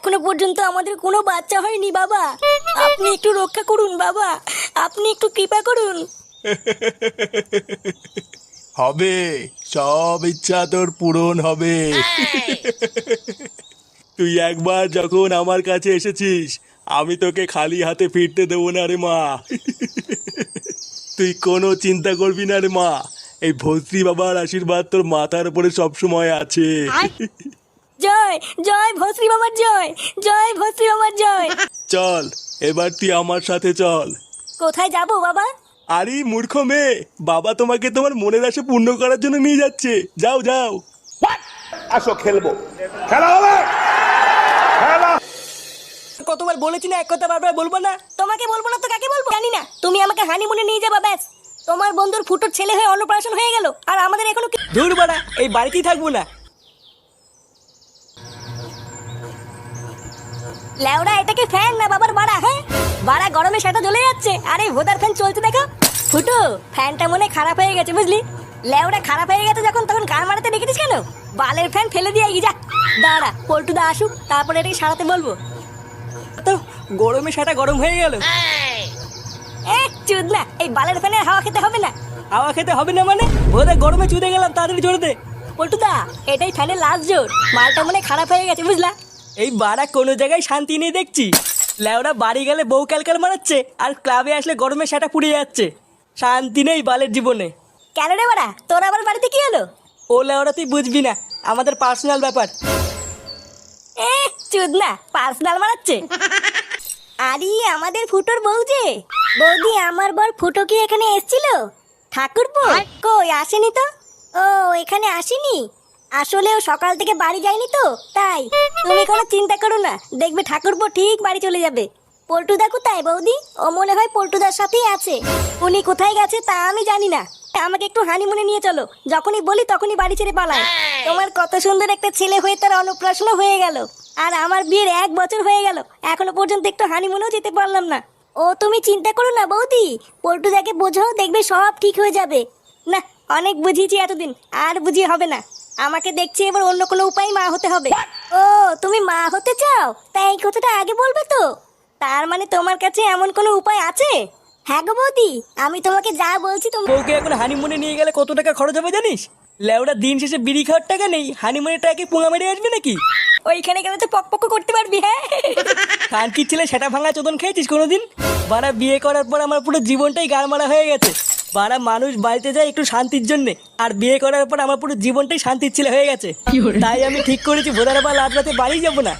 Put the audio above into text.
এখনো পর্যন্ত আমাদের কোনো বাচ্চা হয়নি বাবা। আপনি একটু রক্ষা করুন বাবা, আপনি একটু কৃপা করুন। হবে, সব ইচ্ছা তোর পূরণ হবে। তুই একবার যখন আমার কাছে এসেছিস, আমি তোকে খালি হাতে ফিরতে দেবো না রে মা। তুই কোনো চিন্তা করবি না রে মা, এই ভস্রী বাবার আশীর্বাদ তোর মাথার উপরে সবসময় আছে। জয় জয় ভস্রী বাবার জয়, জয় ভস্রী বাবার জয়। চল, এবার তুই আমার সাথে চল। কোথায় যাব বাবা? আরে মূর্খ মেয়ে, বাবা তোমাকে তোমার মনের আশা পূর্ণ করার জন্য নিয়ে যাচ্ছে। যাও যাও। আসো খেলবো, খেলা হবে, খেলা। কতবার বলেছি না এক কথা বারবার বলবো না? তোমাকে বলবো না তো কাকে বলবো? জানি না। তুমি আমাকে হানিমুনে নিয়ে যাবা ব্যাস। তোমার বন্ধুর ফুটোর ছেলে হয়ে অন্নপ্রাশন হয়ে গেল, আর আমাদের এখনো দূর বাড়া, এই বাড়িতেই থাকবো না। লেওড়া এটাকে ফ্যান না বাবার বাড়া? হ্যাঁ বাড়া, গরমে সেটা জ্বলে যাচ্ছে, আরে ভোদার ফ্যান চলছে দেখো। ফুটো, ফ্যানটা মনে হয় খারাপ হয়ে গেছে বুঝলি। লেওড়া খারাপ হয়ে গেছে যখন, তখন গান মারাতে রেখেছিস কেন? বালের ফ্যান ফেলে দিয়ে এগিয়ে যা। দাঁড়া পল্টুদা আসুক, তারপরে এটাকে সারাতে বলবো। তো গরমে সেটা গরম হয়ে গেল। চুদ না, এই বালের ফ্যানের হাওয়া খেতে হবে না। হাওয়া খেতে হবে না মানে? বোধহয় গরমে চুদে গেলাম, তাড়াতাড়ি জোরে দে। পল্টুদা, এটাই ফ্যানের লাস্ট জোর। মালটা মনে হয় খারাপ হয়ে গেছে বুঝলা। এই বাড়া কোনো জায়গায় শান্তি নেই দেখছি। লেওরা বাড়ি গেলে বউ ক্যালকাল মারাচ্ছে, আর ক্লাবে আসলে গরমে সেটা পুড়ে যাচ্ছে। শান্তি নেই বালের জীবনে। কেন রে বাড়া, তোর আবার বাড়িতে কি হলো? ও লেওরা তুই বুঝবি না, আমাদের পার্সোনাল ব্যাপার। চুদ না, পার্সোনাল মারাচ্ছে। আরে আমাদের ফুটোর বউ যে। বৌদি, আমার বর ফুটো কি এখানে এসেছিল? ঠাকুরপো কই আসেনি তো। ও এখানে আসেনি? আসলে ও সকাল থেকে বাড়ি যায়নি তো তাই। তুমি কোনো চিন্তা করো না, দেখবে ঠাকুরপো ঠিক বাড়ি চলে যাবে। পল্টুদা কোথায় বৌদি? ও মনে হয় পল্টুদার সাথেই আছে। উনি কোথায় গেছে তা আমি জানি না। আমাকে একটু হানিমুনে নিয়ে চলো, যখনই বলি তখনই বাড়ি ছেড়ে পালায়। তোমার কত সুন্দর একটা ছেলে হয়ে তার অন্নপ্রাশন হয়ে গেল, আর আমার বিয়ের 1 বছর হয়ে গেল, এখনো পর্যন্ত একটু হানিমুনেও যেতে পারলাম না। ও তুমি চিন্তা করো না বৌদি, পল্টুদাকে বোঝাও, দেখবে সব ঠিক হয়ে যাবে। না, অনেক বুঝিয়েছি এতদিন, আর বুঝিয়ে হবে না। আমাকে দেখছি এবার অন্য কোনো উপায় মা হতে হবে। ও তুমি মা হতে চাও? তাই এই কথাটা আগে বলবে তো। তার মানে তোমার কাছে এমন কোনো উপায় আছে? হ্যাঁ গো বৌদি, আমি তোমাকে যা বলছি তুমি। বউকে এখন হানিমুনে নিয়ে গেলে কত টাকা খরচ হবে জানিস? লেওরা দিন শেষে বিড়ি খাওয়ার টাকা নেই, হানিমুনের টাকা কি পোঙা মেরে আসবে নাকি? ওইখানে গেলে তো পক করতে পারবি। হ্যাঁ কানকির ছেলে সেটা ভাঙা চোদন খেয়েছিস কোনোদিন? বাড়া বিয়ে করার পর আমার পুরো জীবনটাই গাড়মারা হয়ে গেছে। বাড়া মানুষ বাড়িতে যায় একটু শান্তির জন্যে, আর বিয়ে করার পর আমার পুরো জীবনটাই শান্তির ছেলে হয়ে গেছে। তাই আমি ঠিক করেছি ভোদার বা রাত রাতে বাড়ি যাবো না।